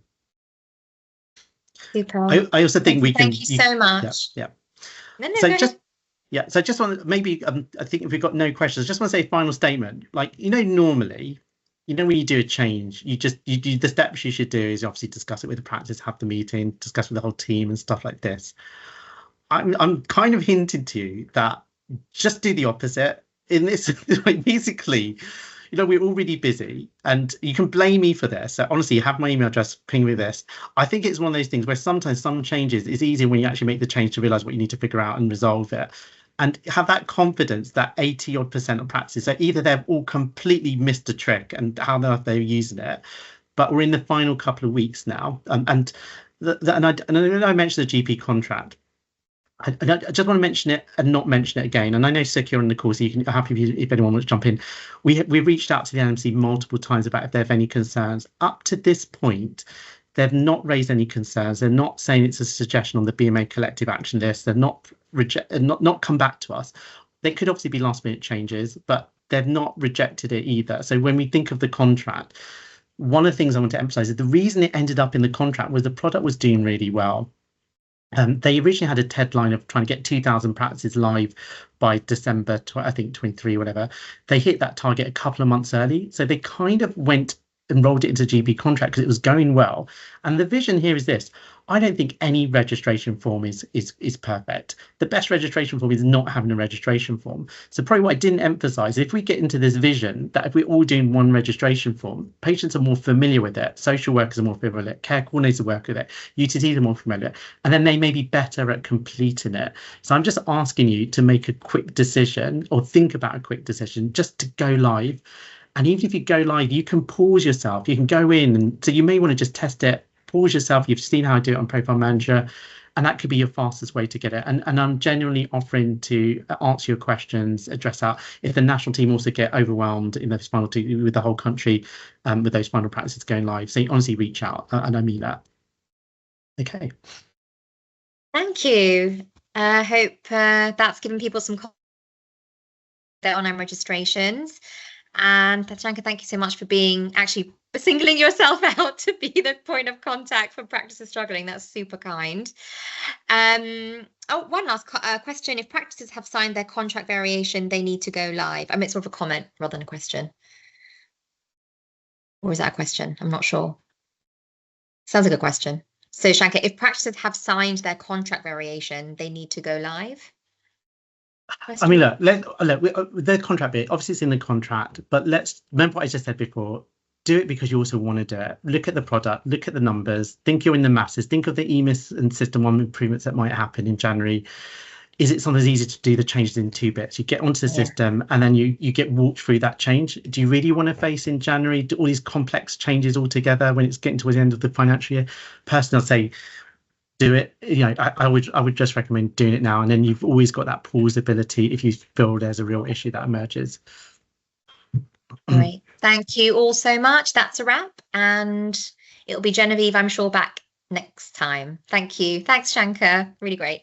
Super. I also think we can. Thank you so much. Yeah. No, Yeah, so I just want to maybe I think if we've got no questions, just want to say final statement. Like, normally, when you do a change, you do the steps you should do is obviously discuss it with the practice, have the meeting, discuss with the whole team and stuff like this. I'm kind of hinting to you that just do the opposite in this. Like, basically, we're all really busy, and you can blame me for this. So honestly, you have my email address, ping me this. I think it's one of those things where sometimes some changes is easier when you actually make the change to realize what you need to figure out and resolve it. And have that confidence that 80% of practices, so either they've all completely missed a trick and how they're using it, but we're in the final couple of weeks now. And I mentioned the GP contract. I just want to mention it and not mention it again. And I know Suk, you're on the call, so you can happy if anyone wants to jump in. We reached out to the NMC multiple times about if they have any concerns. Up to this point, they've not raised any concerns. They're not saying it's a suggestion on the BMA collective action list. They're not come back to us. They could obviously be last minute changes, but they've not rejected it either. So when we think of the contract, one of the things I want to emphasize is the reason it ended up in the contract was the product was doing really well. They originally had a deadline of trying to get 2,000 practices live by December, I think 23, whatever. They hit that target a couple of months early. So they kind of enrolled it into GP contract because it was going well. And the vision here is this. I don't think any registration form is perfect. The best registration form is not having a registration form. So probably what I didn't emphasize, if we get into this vision that if we're all doing one registration form, patients are more familiar with it, social workers are more familiar with it, care coordinators work with it, UTTs are more familiar, and then they may be better at completing it. So I'm just asking you to make a quick decision or think about a quick decision just to go live. And even if you go live, you can pause yourself. You can go in, and so you may want to just test it, pause yourself. You've seen how I do it on Profile Manager, and that could be your fastest way to get it. And I'm genuinely offering to answer your questions, address out. If the national team also get overwhelmed in those final two with the whole country, with those final practices going live, so you honestly reach out, and I mean that. Okay. Thank you. I hope that's given people some confidence their online registrations. And Shanker, thank you so much for singling yourself out to be the point of contact for practices struggling. That's super kind. One last question. If practices have signed their contract variation, they need to go live. I mean, it's sort of a comment rather than a question. Or is that a question? I'm not sure. Sounds like a question. So Shanker, if practices have signed their contract variation, they need to go live? I mean, look, the contract bit, obviously it's in the contract, but let's remember what I just said before. Do it because you also want to do it. Look at the product, look at the numbers, think you're in the masses, think of the EMIS and System 1 improvements that might happen in January. Is it sometimes easy to do the changes in 2 bits? You get onto the system and then you get walked through that change. Do you really want to face in January all these complex changes all together when it's getting towards the end of the financial year? Personally, I'd say do it. I would just recommend doing it now, and then you've always got that plausibility if you feel there's a real issue that emerges. Great. Thank you all so much. That's a wrap, and it'll be Genevieve, I'm sure, back next time. Thank you. Thanks, Shanker. Really great.